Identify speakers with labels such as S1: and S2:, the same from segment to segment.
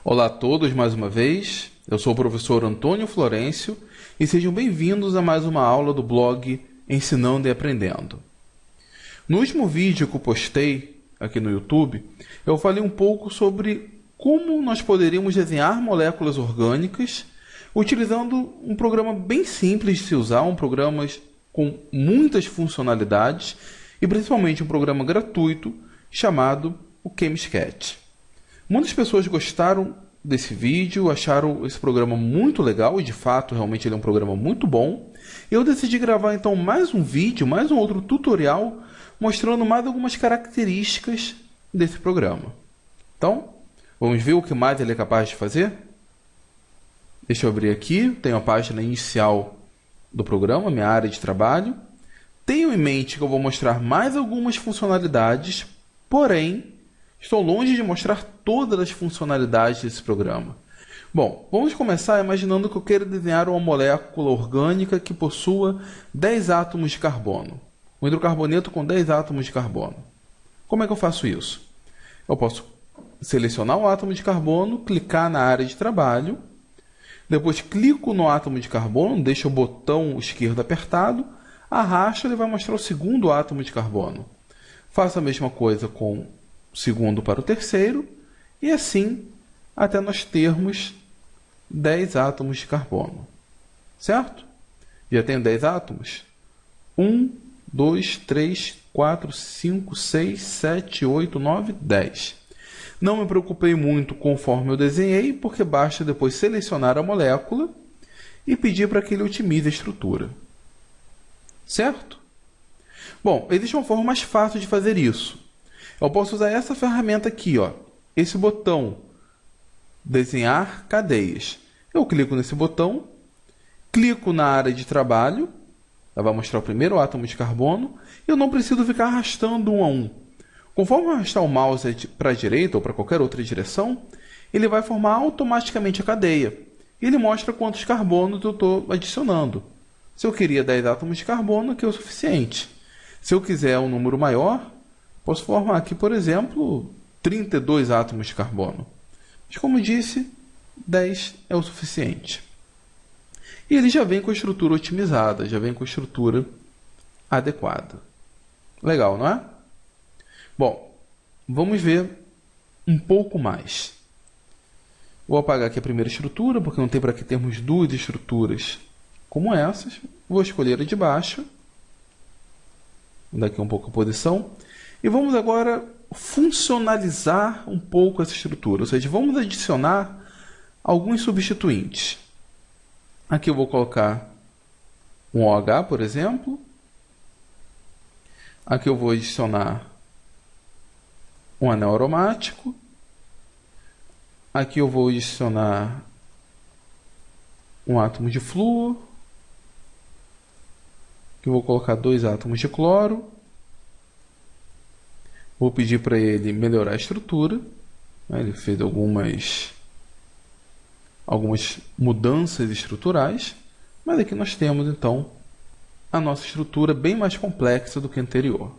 S1: Olá a todos mais uma vez, eu sou o professor Antônio Florencio e sejam bem-vindos a mais uma aula do blog Ensinando e Aprendendo. No último vídeo que eu postei aqui no YouTube, eu falei um pouco sobre como nós poderíamos desenhar moléculas orgânicas utilizando um programa bem simples de se usar, um programa com muitas funcionalidades e principalmente um programa gratuito chamado o ChemSketch. Muitas pessoas gostaram desse vídeo, acharam esse programa muito legal e de fato realmente ele é um programa muito bom. Eu decidi gravar então mais um vídeo, mais um outro tutorial mostrando mais algumas características desse programa. Então, vamos ver o que mais ele é capaz de fazer? Deixa eu abrir aqui, tenho a página inicial do programa, minha área de trabalho. Tenho em mente que eu vou mostrar mais algumas funcionalidades, porém, estou longe de mostrar todas as funcionalidades desse programa. Bom, vamos começar imaginando que eu quero desenhar uma molécula orgânica que possua 10 átomos de carbono. Um hidrocarboneto com 10 átomos de carbono. Como é que eu faço isso? Eu posso selecionar o átomo de carbono, clicar na área de trabalho, depois clico no átomo de carbono, deixo o botão esquerdo apertado, arrasto e ele vai mostrar o segundo átomo de carbono. Faço a mesma coisa com o segundo para o terceiro, e assim até nós termos 10 átomos de carbono. Certo? Já tenho 10 átomos? 1, 2, 3, 4, 5, 6, 7, 8, 9, 10. Não me preocupei muito conforme eu desenhei, porque basta depois selecionar a molécula e pedir para que ele otimize a estrutura. Certo? Bom, existe uma forma mais fácil de fazer isso. Eu posso usar essa ferramenta aqui, ó, esse botão, desenhar cadeias. Eu clico nesse botão, clico na área de trabalho, ela vai mostrar o primeiro átomo de carbono, e eu não preciso ficar arrastando um a um. Conforme eu arrastar o mouse para a direita ou para qualquer outra direção, ele vai formar automaticamente a cadeia. E ele mostra quantos carbonos eu estou adicionando. Se eu queria 10 átomos de carbono, aqui é o suficiente. Se eu quiser um número maior, posso formar aqui, por exemplo, 32 átomos de carbono. Mas, como disse, 10 é o suficiente. E ele já vem com a estrutura otimizada, já vem com a estrutura adequada. Legal, não é? Bom, vamos ver um pouco mais. Vou apagar aqui a primeira estrutura, porque não tem para que termos duas estruturas como essas. Vou escolher a de baixo. Vou dar aqui um pouco a posição. E vamos agora funcionalizar um pouco essa estrutura, ou seja, vamos adicionar alguns substituintes. Aqui eu vou colocar um OH, por exemplo. Aqui eu vou adicionar um anel aromático. Aqui eu vou adicionar um átomo de flúor. Aqui eu vou colocar 2 átomos de cloro. Vou pedir para ele melhorar a estrutura. Ele fez algumas mudanças estruturais. Mas aqui nós temos, então, a nossa estrutura bem mais complexa do que a anterior.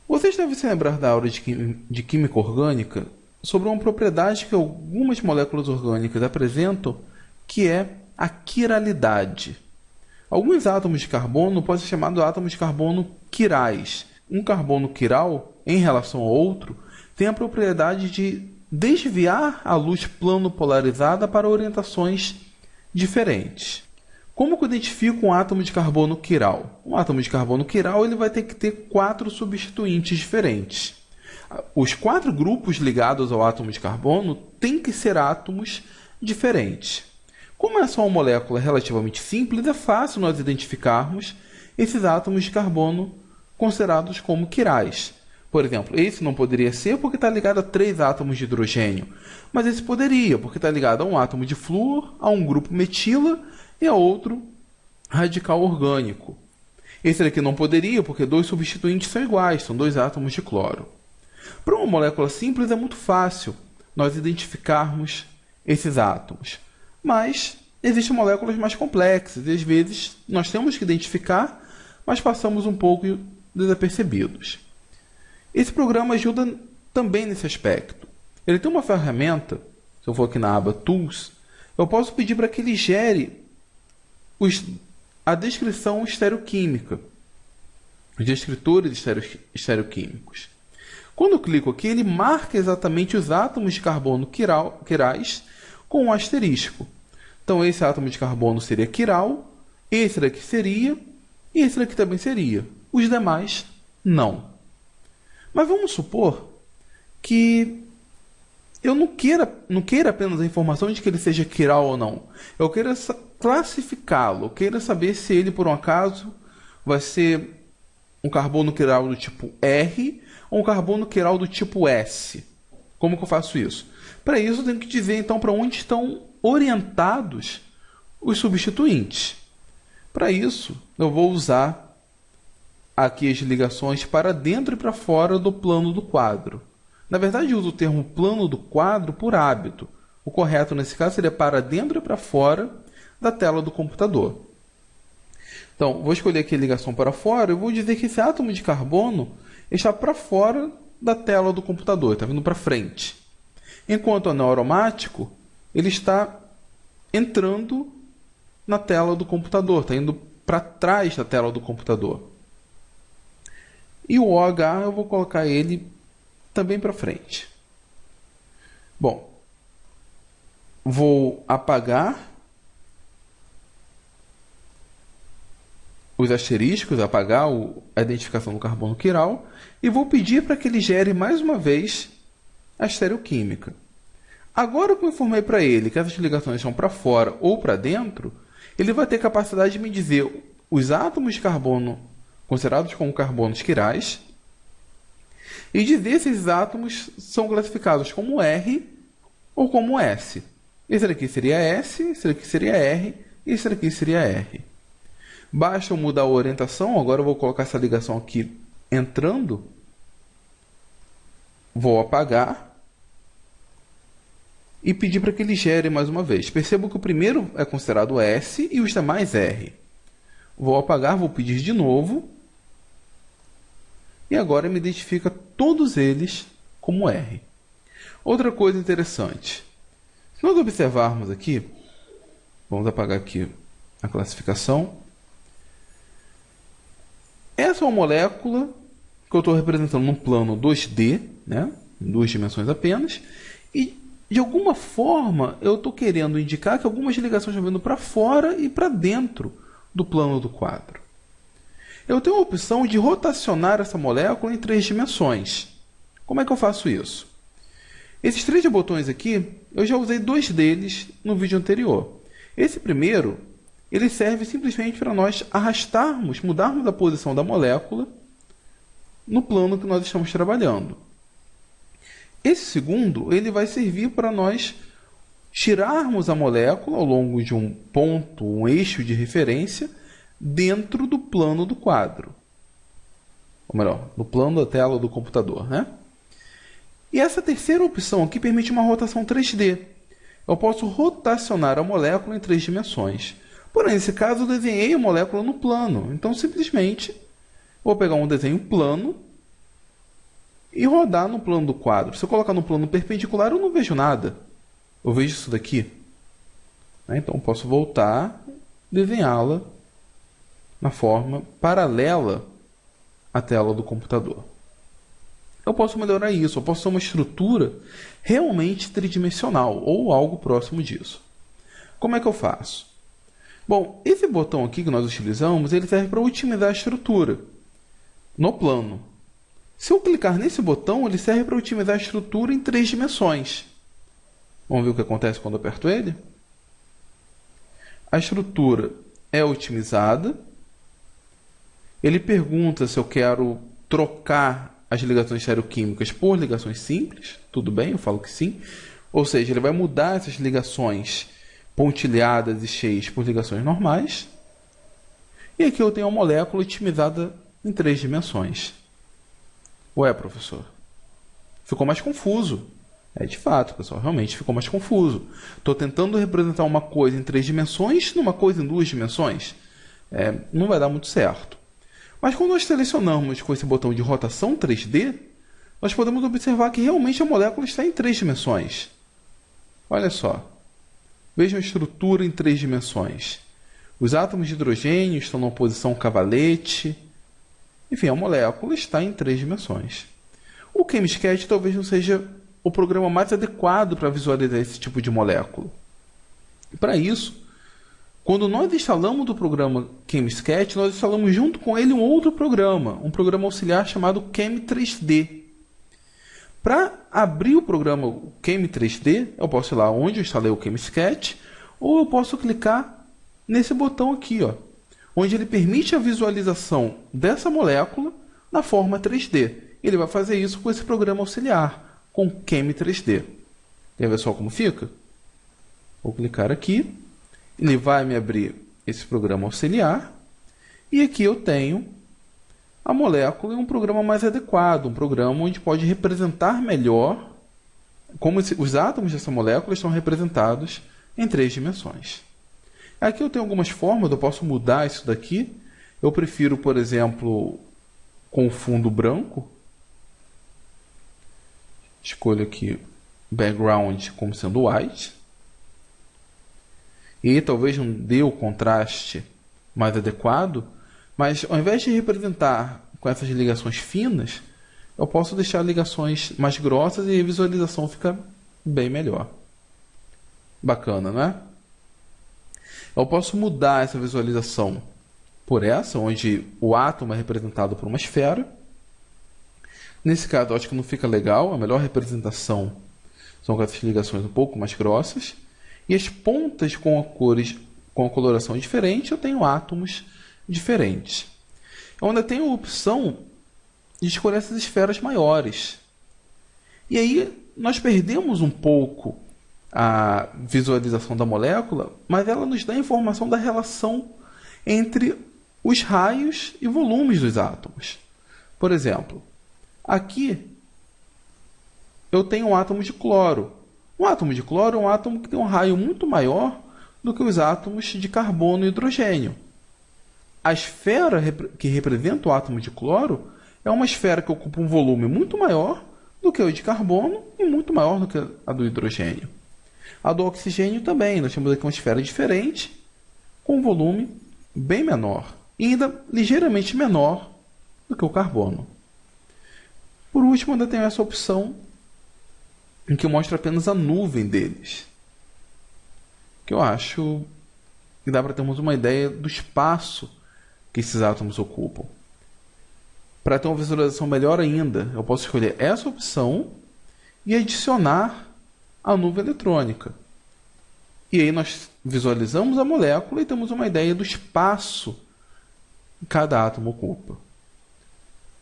S1: Vocês devem se lembrar da aula de química orgânica sobre uma propriedade que algumas moléculas orgânicas apresentam, que é a quiralidade. Alguns átomos de carbono podem ser chamados de átomos de carbono quirais. Um carbono quiral, em relação ao outro, tem a propriedade de desviar a luz plano-polarizada para orientações diferentes. Como que eu identifico um átomo de carbono quiral? Um átomo de carbono quiral ele vai ter que ter 4 substituintes diferentes. Os 4 grupos ligados ao átomo de carbono têm que ser átomos diferentes. Como é só uma molécula relativamente simples, é fácil nós identificarmos esses átomos de carbono considerados como quirais. Por exemplo, esse não poderia ser porque está ligado a 3 átomos de hidrogênio, mas esse poderia, porque está ligado a um átomo de flúor, a um grupo metila e a outro radical orgânico. Esse daqui não poderia porque 2 substituintes são iguais, são 2 átomos de cloro. Para uma molécula simples é muito fácil nós identificarmos esses átomos, mas existem moléculas mais complexas e às vezes nós temos que identificar, mas passamos um pouco desapercebidos. Esse programa ajuda também nesse aspecto. Ele tem uma ferramenta se eu for aqui na aba Tools, eu posso pedir para que ele gere a descrição estereoquímica, os descritores estereoquímicos. Quando eu clico aqui, ele marca exatamente os átomos de carbono quirais com um asterisco. Então, esse átomo de carbono seria quiral, esse daqui seria, e esse daqui também seria. Os demais, não. Mas vamos supor que eu não queira apenas a informação de que ele seja quiral ou não. Eu queira classificá-lo, eu queira saber se ele, por um acaso, vai ser um carbono quiral do tipo R ou um carbono quiral do tipo S. Como que eu faço isso? Para isso, eu tenho que dizer, então, para onde estão orientados os substituintes. Para isso, eu vou usar aqui as ligações para dentro e para fora do plano do quadro. Na verdade, eu uso o termo plano do quadro por hábito. O correto, nesse caso, seria para dentro e para fora da tela do computador. Então, vou escolher aqui a ligação para fora e vou dizer que esse átomo de carbono está para fora da tela do computador, está vindo para frente. Enquanto o anel aromático, ele está entrando na tela do computador, está indo para trás da tela do computador. E o OH eu vou colocar ele também para frente. Bom, vou apagar os asteriscos, apagar a identificação do carbono quiral e vou pedir para que ele gere mais uma vez a estereoquímica. Agora que eu informei para ele que essas ligações são para fora ou para dentro, ele vai ter capacidade de me dizer os átomos de carbono considerados como carbonos quirais e dizer se esses átomos são classificados como R ou como S. Esse daqui seria S, esse daqui seria R e esse daqui seria R. Basta eu mudar a orientação, agora eu vou colocar essa ligação aqui entrando, vou apagar e pedir para que ele gere mais uma vez. Percebo que o primeiro é considerado S e os demais R. Vou apagar, vou pedir de novo e agora me identifica todos eles como R. Outra coisa interessante, se nós observarmos aqui, vamos apagar aqui a classificação. Essa é uma molécula que eu estou representando num plano 2D, né? Em 2 dimensões apenas, e de alguma forma eu estou querendo indicar que algumas ligações estão vindo para fora e para dentro do plano do quadro. Eu tenho a opção de rotacionar essa molécula em 3 dimensões. Como é que eu faço isso? Esses 3 botões aqui, eu já usei 2 deles no vídeo anterior. Esse primeiro, ele serve simplesmente para nós arrastarmos, mudarmos a posição da molécula no plano que nós estamos trabalhando. Esse segundo, ele vai servir para nós tirarmos a molécula ao longo de um ponto, um eixo de referência, dentro do plano do quadro. Ou melhor, no plano da tela do computador, né? E essa terceira opção aqui permite uma rotação 3D. Eu posso rotacionar a molécula em 3 dimensões. Porém, nesse caso, eu desenhei a molécula no plano. Então, simplesmente, vou pegar um desenho plano e rodar no plano do quadro. Se eu colocar no plano perpendicular, eu não vejo nada. Eu vejo isso daqui. Então, eu posso voltar e desenhá-la na forma paralela à tela do computador. Eu posso melhorar isso. Eu posso ter uma estrutura realmente tridimensional ou algo próximo disso. Como é que eu faço? Bom, esse botão aqui que nós utilizamos, ele serve para otimizar a estrutura no plano. Se eu clicar nesse botão, ele serve para otimizar a estrutura em 3 dimensões. Vamos ver o que acontece quando eu aperto ele? A estrutura é otimizada. Ele pergunta se eu quero trocar as ligações estereoquímicas por ligações simples. Tudo bem, eu falo que sim. Ou seja, ele vai mudar essas ligações pontilhadas e cheias por ligações normais. E aqui eu tenho uma molécula otimizada em 3 dimensões. Ué, professor, ficou mais confuso. De fato, pessoal, realmente ficou mais confuso. Estou tentando representar uma coisa em 3 dimensões numa coisa em 2 dimensões. Não vai dar muito certo. Mas quando nós selecionamos com esse botão de rotação 3D, nós podemos observar que realmente a molécula está em 3 dimensões. Olha só. Vejam a estrutura em 3 dimensões. Os átomos de hidrogênio estão numa posição cavalete. Enfim, a molécula está em 3 dimensões. O ChemSketch talvez não seja o programa mais adequado para visualizar esse tipo de molécula. Para isso, quando nós instalamos o programa ChemSketch, nós instalamos junto com ele um outro programa, um programa auxiliar chamado Chem3D. Para abrir o programa Chem3D, eu posso ir lá onde eu instalei o ChemSketch, ou eu posso clicar nesse botão aqui, ó, onde ele permite a visualização dessa molécula na forma 3D. Ele vai fazer isso com esse programa auxiliar, com Chem3D. Quer ver só como fica? Vou clicar aqui, ele vai me abrir esse programa auxiliar, e aqui eu tenho a molécula em um programa mais adequado, um programa onde pode representar melhor como os átomos dessa molécula estão representados em 3 dimensões. Aqui eu tenho algumas formas, eu posso mudar isso daqui. Eu prefiro, por exemplo, com o fundo branco. Escolho aqui background como sendo white. E talvez não dê o contraste mais adequado, mas ao invés de representar com essas ligações finas, eu posso deixar ligações mais grossas e a visualização fica bem melhor. Bacana, não é? Eu posso mudar essa visualização por essa, onde o átomo é representado por uma esfera. Nesse caso, eu acho que não fica legal. A melhor representação são com essas ligações um pouco mais grossas. E as pontas com a coloração diferente, eu tenho átomos diferentes. Eu ainda tenho a opção de escolher essas esferas maiores. E aí nós perdemos um pouco a visualização da molécula, mas ela nos dá a informação da relação entre os raios e volumes dos átomos. Por exemplo, aqui eu tenho um átomo de cloro. Um átomo de cloro é um átomo que tem um raio muito maior do que os átomos de carbono e hidrogênio. A esfera que representa o átomo de cloro é uma esfera que ocupa um volume muito maior do que o de carbono e muito maior do que a do hidrogênio. A do oxigênio também. Nós temos aqui uma esfera diferente, com um volume bem menor e ainda ligeiramente menor do que o carbono. Por último, ainda tenho essa opção em que mostra apenas a nuvem deles, que eu acho que dá para termos uma ideia do espaço que esses átomos ocupam. Para ter uma visualização melhor ainda, eu posso escolher essa opção e adicionar a nuvem eletrônica. E aí nós visualizamos a molécula e temos uma ideia do espaço que cada átomo ocupa.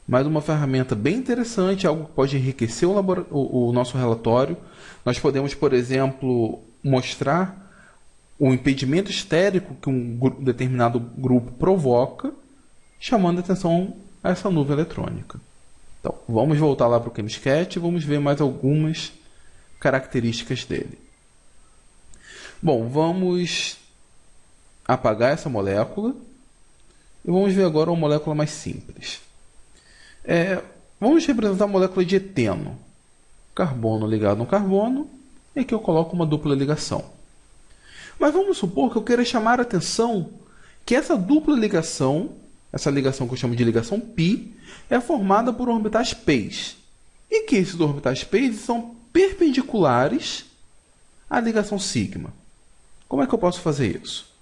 S1: Mais uma ferramenta bem interessante, algo que pode enriquecer o nosso relatório. Nós podemos, por exemplo, mostrar o impedimento estérico que um determinado grupo provoca, chamando a atenção a essa nuvem eletrônica. Então, vamos voltar lá para o ChemSketch e vamos ver mais algumas características dele. Bom, vamos apagar essa molécula e vamos ver agora uma molécula mais simples. Vamos representar a molécula de eteno. Carbono ligado no carbono, e aqui eu coloco uma dupla ligação. Mas vamos supor que eu queira chamar a atenção que essa dupla ligação, essa ligação que eu chamo de ligação π, é formada por orbitais πs. E que esses orbitais πs são perpendiculares à ligação sigma. Como é que eu posso fazer isso?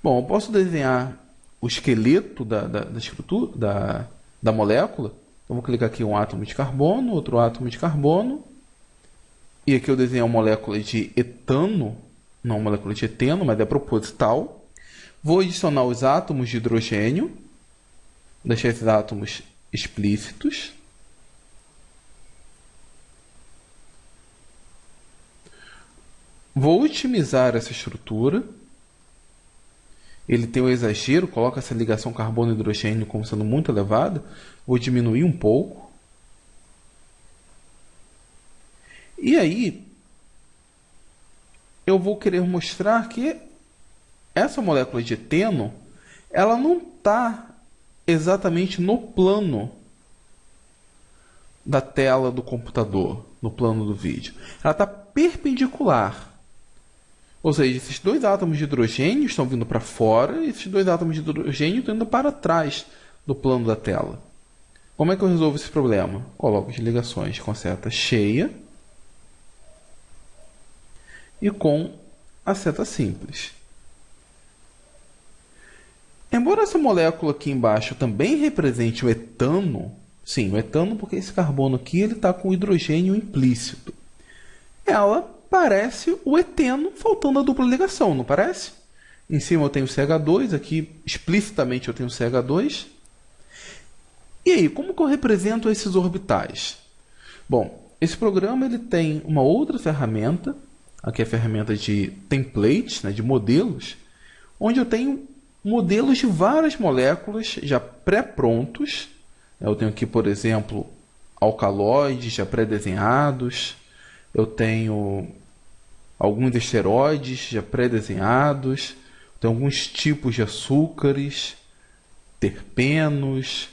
S1: Bom, eu posso desenhar o esqueleto da estrutura da molécula. Então, vou clicar aqui um átomo de carbono, outro átomo de carbono. E aqui eu desenho uma molécula de etano, não uma molécula de eteno, mas é proposital. Vou adicionar os átomos de hidrogênio, deixar esses átomos explícitos. Vou otimizar essa estrutura. Ele tem um exagero, coloca essa ligação carbono-hidrogênio como sendo muito elevada. Vou diminuir um pouco. E aí, eu vou querer mostrar que essa molécula de eteno, ela não está exatamente no plano da tela do computador, no plano do vídeo. Ela está perpendicular. Ou seja, esses dois átomos de hidrogênio estão vindo para fora e esses dois átomos de hidrogênio estão indo para trás do plano da tela. Como é que eu resolvo esse problema? Coloco as ligações com seta cheia e com a seta simples. Embora essa molécula aqui embaixo também represente o etano, sim, o etano porque esse carbono aqui está com hidrogênio implícito. Ela parece o eteno faltando a dupla ligação, não parece? Em cima eu tenho CH2, aqui explicitamente eu tenho CH2. E aí, como que eu represento esses orbitais? Bom, esse programa ele tem uma outra ferramenta, aqui é a ferramenta de templates, né, de modelos, onde eu tenho modelos de várias moléculas já pré-prontos. Eu tenho aqui, por exemplo, alcaloides já pré-desenhados. Eu tenho alguns esteroides já pré-desenhados. Tenho alguns tipos de açúcares, terpenos,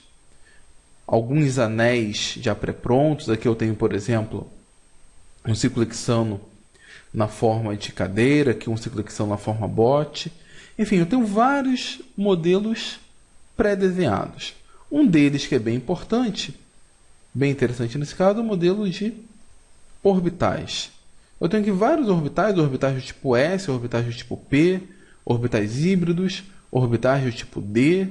S1: alguns anéis já pré-prontos. Aqui eu tenho, por exemplo, um ciclohexano na forma de cadeira, aqui um ciclohexano na forma bote. Enfim, eu tenho vários modelos pré-desenhados. Um deles que é bem importante, bem interessante nesse caso, é o modelo de orbitais. Eu tenho aqui vários orbitais, orbitais do tipo S, orbitais do tipo P, orbitais híbridos, orbitais do tipo D,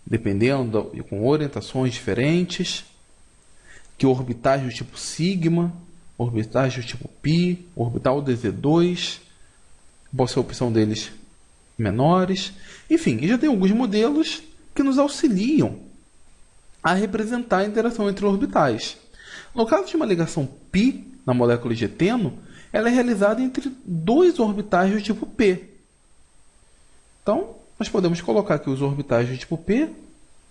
S1: dependendo e com orientações diferentes, que orbitais do tipo sigma, orbitais do tipo π, orbital DZ2, pode ser a opção deles menores. Enfim, e já tem alguns modelos que nos auxiliam a representar a interação entre orbitais. No caso de uma ligação π na molécula de eteno, ela é realizada entre dois orbitais do tipo P. Então, nós podemos colocar aqui os orbitais do tipo P,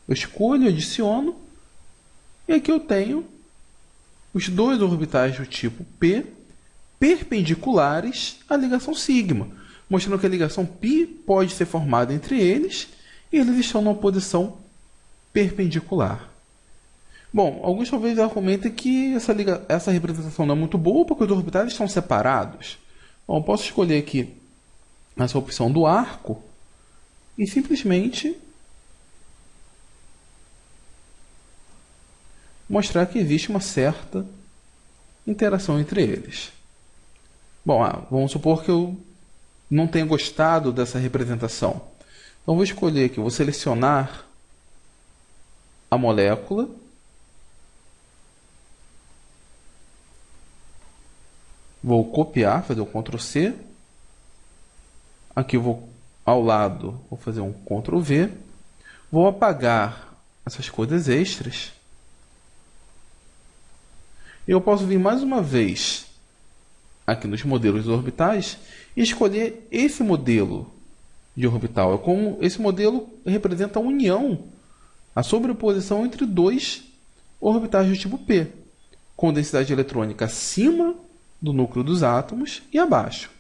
S1: eu escolho, adiciono, e aqui eu tenho os dois orbitais do tipo P perpendiculares à ligação sigma, mostrando que a ligação π pode ser formada entre eles e eles estão numa posição perpendicular. Bom, alguns talvez argumentem que essa representação não é muito boa porque os orbitais estão separados. Bom, eu posso escolher aqui essa opção do arco e simplesmente mostrar que existe uma certa interação entre eles. Bom, vamos supor que eu não tenha gostado dessa representação. Então, vou escolher aqui, vou selecionar a molécula. Vou copiar, fazer o Ctrl C. Aqui eu vou ao lado, vou fazer um Ctrl V. Vou apagar essas coisas extras. E eu posso vir mais uma vez aqui nos modelos orbitais e escolher esse modelo de orbital. É como esse modelo representa a união, a sobreposição entre dois orbitais do tipo P, com densidade eletrônica acima do núcleo dos átomos e abaixo.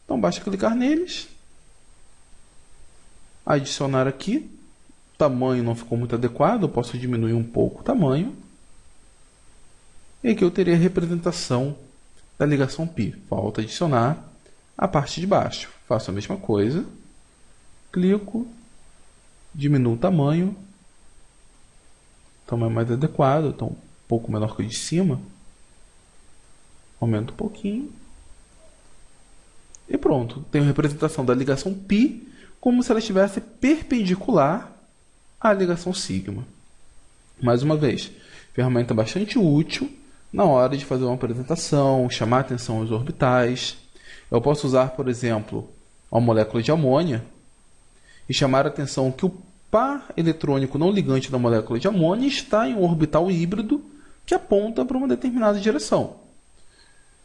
S1: Então basta clicar neles, adicionar aqui. O tamanho não ficou muito adequado, eu posso diminuir um pouco o tamanho. E aqui eu teria a representação da ligação π. Falta adicionar a parte de baixo. Faço a mesma coisa. Clico, diminuo o tamanho. O tamanho mais adequado, então um pouco menor que o de cima. Aumento um pouquinho. E pronto. Tenho a representação da ligação π como se ela estivesse perpendicular à ligação sigma. Mais uma vez, ferramenta bastante útil na hora de fazer uma apresentação, chamar a atenção aos orbitais. Eu posso usar, por exemplo, uma molécula de amônia e chamar a atenção que o par eletrônico não ligante da molécula de amônia está em um orbital híbrido que aponta para uma determinada direção.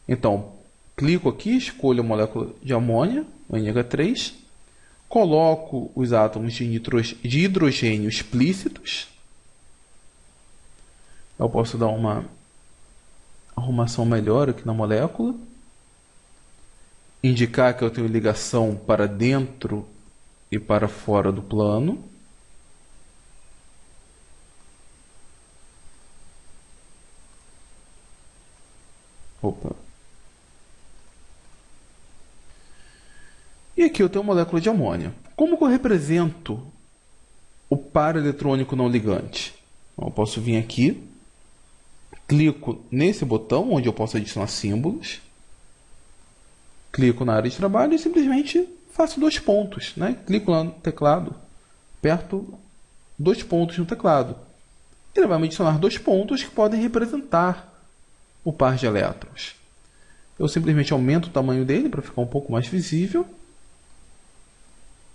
S1: Então, clico aqui, escolho a molécula de amônia, o NH3, coloco os átomos de hidrogênio explícitos. Eu posso dar uma arrumação melhor aqui na molécula, indicar que eu tenho ligação para dentro e para fora do plano. Opa. E aqui eu tenho a molécula de amônia. Como que eu represento o par eletrônico não ligante? Eu posso vir aqui, clico nesse botão onde eu posso adicionar símbolos, clico na área de trabalho e simplesmente faço 2 pontos, né? Clico lá no teclado, aperto 2 pontos no teclado. Ele vai me adicionar 2 pontos que podem representar o par de elétrons. Eu simplesmente aumento o tamanho dele para ficar um pouco mais visível.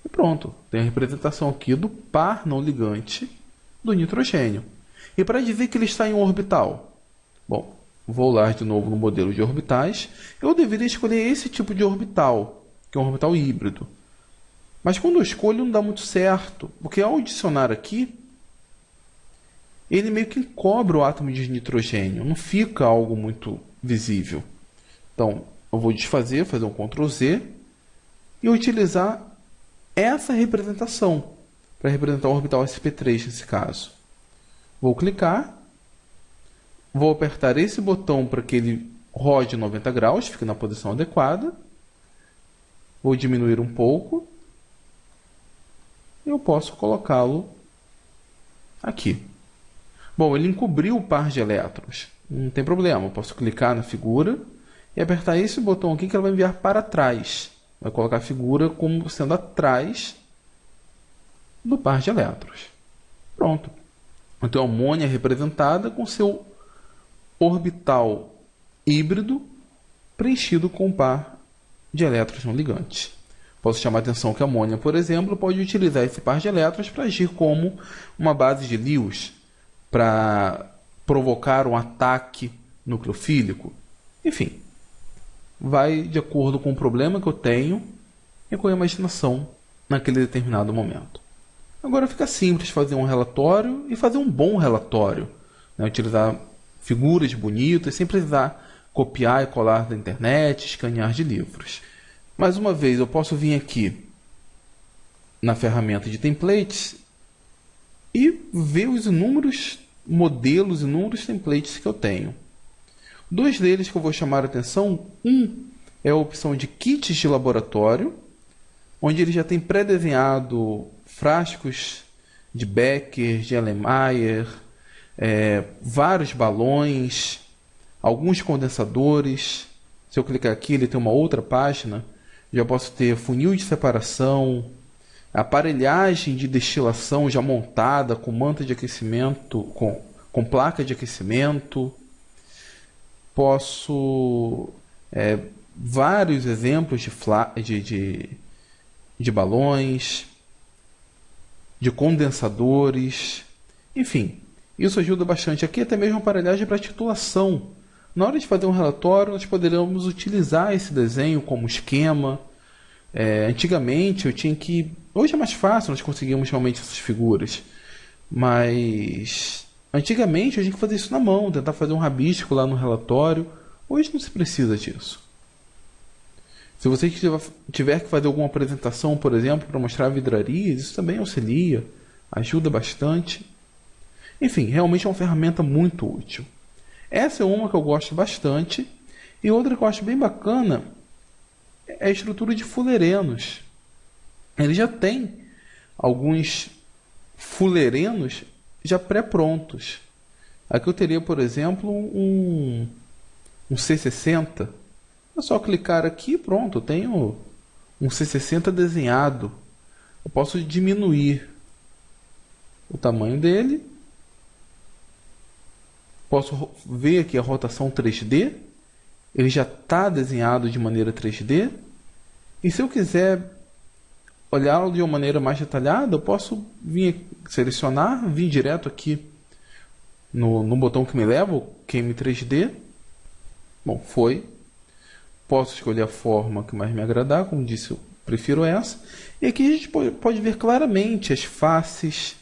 S1: E pronto, tem a representação aqui do par não ligante do nitrogênio. E para dizer que ele está em um orbital? Bom, vou lá de novo no modelo de orbitais. Eu deveria escolher esse tipo de orbital, que é um orbital híbrido. Mas quando eu escolho não dá muito certo, porque ao adicionar aqui, ele meio que encobre o átomo de nitrogênio, não fica algo muito visível. Então, eu vou desfazer, fazer um Ctrl Z e utilizar essa representação para representar o orbital sp3 nesse caso. Vou clicar, vou apertar esse botão para que ele rode 90 graus, fique na posição adequada. Vou diminuir um pouco. E eu posso colocá-lo aqui. Bom, ele encobriu o par de elétrons. Não tem problema, eu posso clicar na figura e apertar esse botão aqui que ela vai enviar para trás. Vai colocar a figura como sendo atrás do par de elétrons. Pronto. Então a amônia é representada com seu orbital híbrido preenchido com um par de elétrons não ligantes. Posso chamar a atenção que a amônia, por exemplo, pode utilizar esse par de elétrons para agir como uma base de Lewis, para provocar um ataque nucleofílico. Enfim, vai de acordo com o problema que eu tenho e com a imaginação naquele determinado momento. Agora fica simples fazer um relatório e fazer um bom relatório, né? Utilizar figuras bonitas sem precisar copiar e colar da internet, escanear de livros. Mais uma vez, eu posso vir aqui na ferramenta de templates e ver os inúmeros modelos, inúmeros templates que eu tenho. 2 deles que eu vou chamar a atenção. Um é a opção de kits de laboratório, onde ele já tem pré-desenhado frascos de Becker, de Erlenmeyer, vários balões, alguns condensadores. Se eu clicar aqui, ele tem uma outra página. Já posso ter funil de separação, aparelhagem de destilação já montada com manta de aquecimento, com placa de aquecimento. Posso vários exemplos de balões, de condensadores, enfim, isso ajuda bastante. Aqui até mesmo aparelhagem para titulação. Na hora de fazer um relatório, nós poderíamos utilizar esse desenho como esquema. Antigamente eu tinha que... Hoje é mais fácil, nós conseguimos realmente essas figuras. Mas antigamente eu tinha que fazer isso na mão, tentar fazer um rabisco lá no relatório. Hoje não se precisa disso. Se você tiver que fazer alguma apresentação, por exemplo, para mostrar vidrarias, isso também auxilia, ajuda bastante. Enfim, realmente é uma ferramenta muito útil. Essa é uma que eu gosto bastante. E outra que eu acho bem bacana é a estrutura de fullerenos. Ele já tem alguns fullerenos já pré-prontos. Aqui eu teria, por exemplo, um C60. É só clicar aqui e pronto, eu tenho um C60 desenhado. Eu posso diminuir o tamanho dele. Posso ver aqui a rotação 3D. Ele já está desenhado de maneira 3D. E se eu quiser olhá-lo de uma maneira mais detalhada, eu posso vir selecionar, vir direto aqui no botão que me leva, o QM 3D. Bom, foi. Posso escolher a forma que mais me agradar, como disse, eu prefiro essa. E aqui a gente pode ver claramente as faces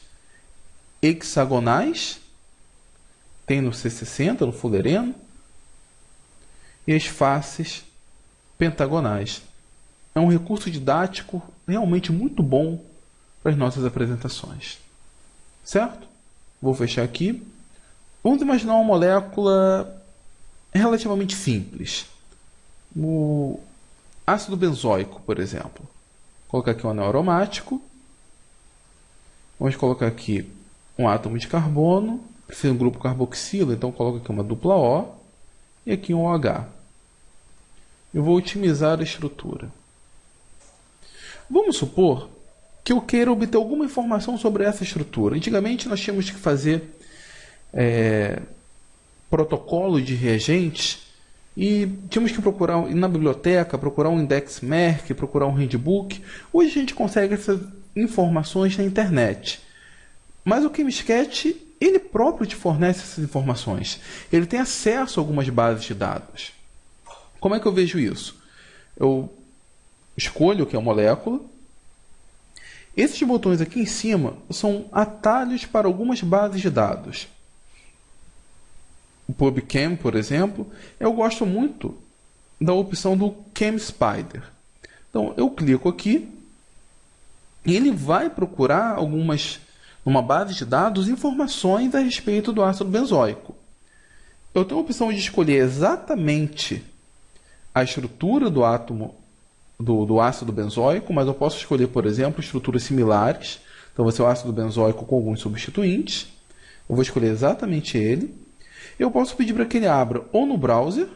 S1: hexagonais. Tem no C60, no fullereno. E as faces pentagonais. É um recurso didático realmente muito bom para as nossas apresentações. Certo? Vou fechar aqui. Vamos imaginar uma molécula relativamente simples. O ácido benzoico, por exemplo. colocar aqui um anel aromático. Vamos colocar aqui um átomo de carbono. Precisa de um grupo carboxila, então coloco aqui uma dupla O e aqui um OH. Eu vou otimizar a estrutura. Vamos supor que eu queira obter alguma informação sobre essa estrutura. Antigamente nós tínhamos que fazer protocolo de reagentes e tínhamos que procurar ir na biblioteca, procurar um index Merck, procurar um handbook. Hoje a gente consegue essas informações na internet. Mas o Chemscat, ele próprio te fornece essas informações. Ele tem acesso a algumas bases de dados. Como é que eu vejo isso? Eu escolho o que é a molécula. Esses botões aqui em cima são atalhos para algumas bases de dados. O PubChem, por exemplo, eu gosto muito da opção do ChemSpider. Então, eu clico aqui e ele vai procurar numa base de dados, informações a respeito do ácido benzoico. Eu tenho a opção de escolher exatamente a estrutura do átomo do ácido benzoico, mas eu posso escolher, por exemplo, estruturas similares. Então, vai ser o ácido benzoico com alguns substituintes. Eu vou escolher exatamente ele. Eu posso pedir para que ele abra ou no browser,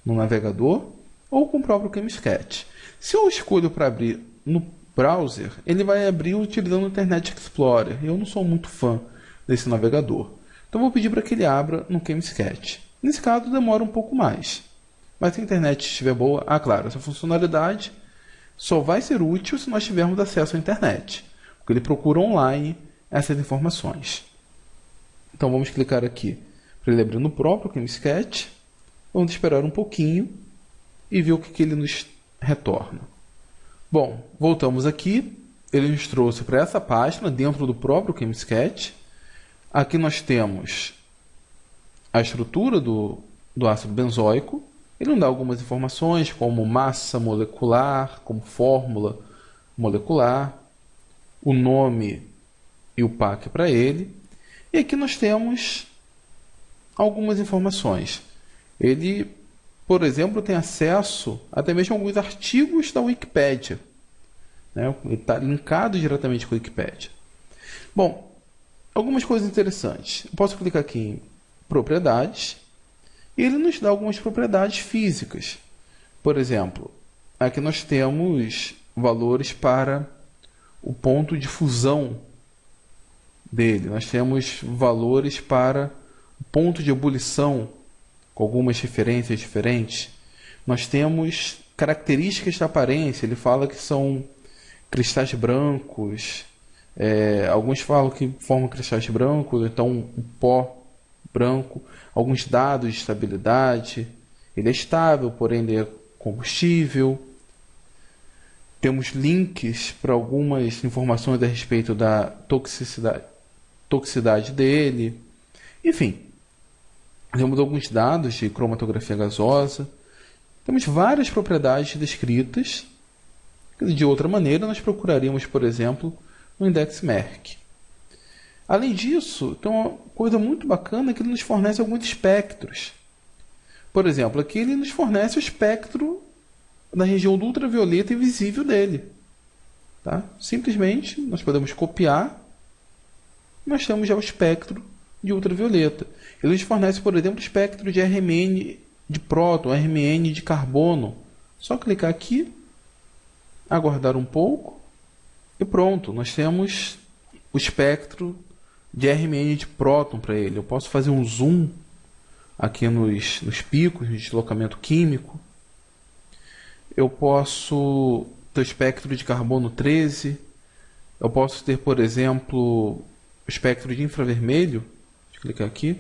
S1: no navegador, ou com o próprio Chemscat. Se eu escolho para abrir no browser, ele vai abrir utilizando o Internet Explorer. Eu não sou muito fã desse navegador. Então, eu vou pedir para que ele abra no Chemscat. Nesse caso, demora um pouco mais. Mas se a internet estiver boa, claro, essa funcionalidade só vai ser útil se nós tivermos acesso à internet, porque ele procura online essas informações. Então vamos clicar aqui para ele abrir no próprio Chemscat. Vamos esperar um pouquinho e ver o que ele nos retorna. Bom, voltamos aqui. Ele nos trouxe para essa página dentro do próprio Chemscat. Aqui nós temos a estrutura do ácido benzoico. Ele nos dá algumas informações, como massa molecular, como fórmula molecular, o nome e o PAC para ele. E aqui nós temos algumas informações. Ele, por exemplo, tem acesso até mesmo a alguns artigos da Wikipédia. Ele está linkado diretamente com a Wikipédia. Bom, algumas coisas interessantes. Eu posso clicar aqui em propriedades. E ele nos dá algumas propriedades físicas. Por exemplo, aqui nós temos valores para o ponto de fusão dele. Nós temos valores para o ponto de ebulição, com algumas referências diferentes. Nós temos características da aparência. Ele fala que são cristais brancos. Alguns falam que formam cristais brancos, então um pó branco. Alguns dados de estabilidade. Ele é estável, porém ele é combustível. Temos links para algumas informações a respeito da toxicidade dele. Enfim, temos alguns dados de cromatografia gasosa. Temos várias propriedades descritas. De outra maneira, nós procuraríamos, por exemplo, no index Merck. Além disso, tem uma coisa muito bacana que ele nos fornece alguns espectros. Por exemplo, aqui ele nos fornece o espectro da região do ultravioleta invisível dele. Tá? Simplesmente, nós podemos copiar. Nós temos já o espectro de ultravioleta. Ele nos fornece, por exemplo, o espectro de RMN de próton, RMN de carbono. Só clicar aqui, aguardar um pouco e pronto. Nós temos o espectro de RMN de próton para ele. Eu posso fazer um zoom aqui nos picos de deslocamento químico. Eu posso ter o espectro de carbono 13. Eu posso ter, por exemplo, o espectro de infravermelho. Deixa eu clicar aqui.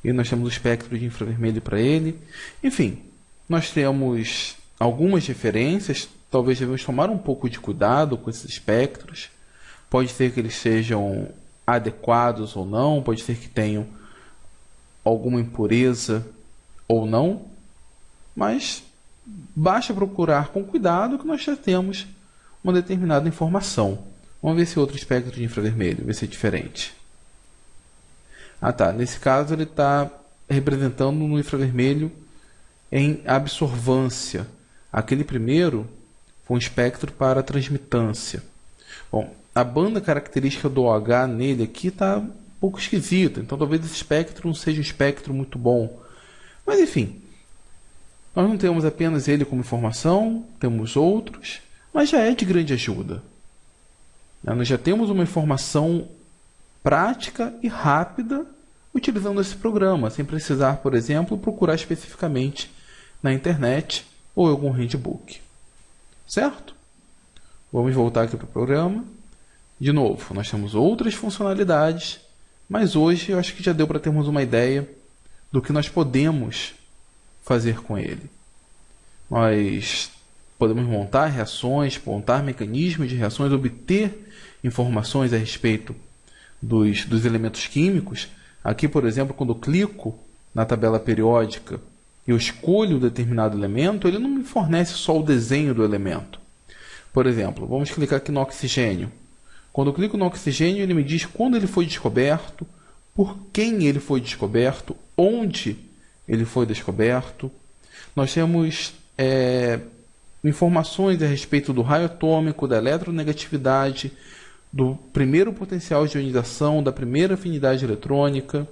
S1: E nós temos o espectro de infravermelho para ele. Enfim, nós temos algumas referências. Talvez devemos tomar um pouco de cuidado com esses espectros. Pode ser que eles sejam adequados ou não, pode ser que tenham alguma impureza ou não, mas basta procurar com cuidado que nós já temos uma determinada informação. Vamos ver se outro espectro de infravermelho, ver se é diferente. Nesse caso ele está representando no infravermelho em absorvância. Aquele primeiro foi um espectro para transmitância. Bom, a banda característica do OH nele aqui está um pouco esquisita, então talvez esse espectro não seja um espectro muito bom. Mas enfim, nós não temos apenas ele como informação, temos outros, mas já é de grande ajuda. Nós já temos uma informação prática e rápida utilizando esse programa, sem precisar, por exemplo, procurar especificamente na internet ou em algum handbook. Certo? Vamos voltar aqui para o programa. De novo, nós temos outras funcionalidades, mas hoje eu acho que já deu para termos uma ideia do que nós podemos fazer com ele. Nós podemos montar reações, montar mecanismos de reações, obter informações a respeito dos elementos químicos. Aqui, por exemplo, quando eu clico na tabela periódica e eu escolho um determinado elemento, ele não me fornece só o desenho do elemento. Por exemplo, vamos clicar aqui no oxigênio. Quando eu clico no oxigênio, ele me diz quando ele foi descoberto, por quem ele foi descoberto, onde ele foi descoberto. Nós temos informações a respeito do raio atômico, da eletronegatividade, do primeiro potencial de ionização, da primeira afinidade eletrônica.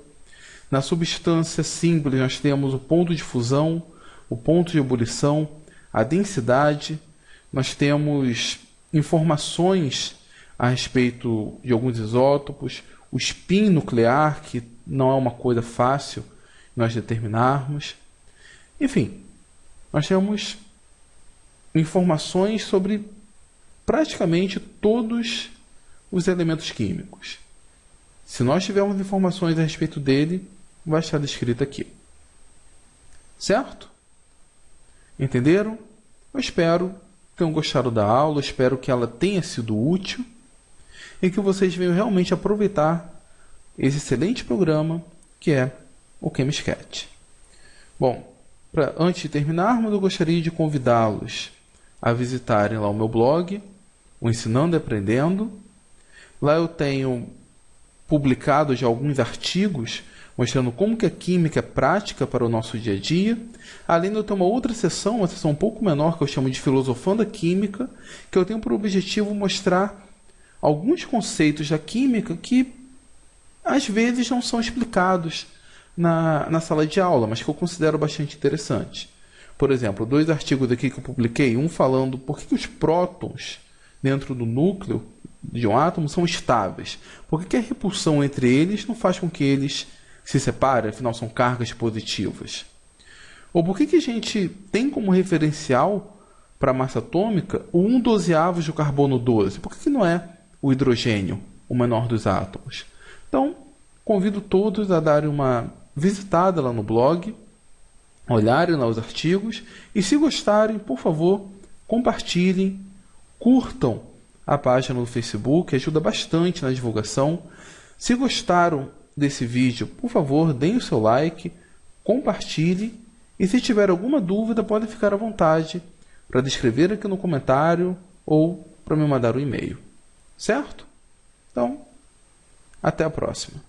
S1: Na substância simples, nós temos o ponto de fusão, o ponto de ebulição, a densidade. Nós temos informações a respeito de alguns isótopos, o spin nuclear, que não é uma coisa fácil nós determinarmos. Enfim, nós temos informações sobre praticamente todos os elementos químicos. Se nós tivermos informações a respeito dele, vai estar descrito aqui. Certo? Entenderam? Eu espero que tenham gostado da aula, espero que ela tenha sido útil e que vocês venham realmente aproveitar esse excelente programa que é o ChemSketch. Bom, antes de terminarmos, eu gostaria de convidá-los a visitarem lá o meu blog, o Ensinando e Aprendendo. Lá eu tenho publicado já alguns artigos mostrando como que a química é prática para o nosso dia a dia. Além de eu ter uma outra seção, uma seção um pouco menor, que eu chamo de Filosofando a Química, que eu tenho por objetivo mostrar alguns conceitos da química que às vezes não são explicados na sala de aula, mas que eu considero bastante interessante. Por exemplo, 2 artigos aqui que eu publiquei, um falando por que os prótons dentro do núcleo de um átomo são estáveis. Por que a repulsão entre eles não faz com que eles se separem, afinal são cargas positivas? Ou por que a gente tem como referencial para a massa atômica o 1/12 do carbono 12? Por que não é o hidrogênio, o menor dos átomos? Então, convido todos a darem uma visitada lá no blog, olharem lá os artigos e, se gostarem, por favor, compartilhem, curtam a página no Facebook, ajuda bastante na divulgação. Se gostaram desse vídeo, por favor, deem o seu like, compartilhe e, se tiver alguma dúvida, podem ficar à vontade para descrever aqui no comentário ou para me mandar um e-mail. Certo? Então, até a próxima.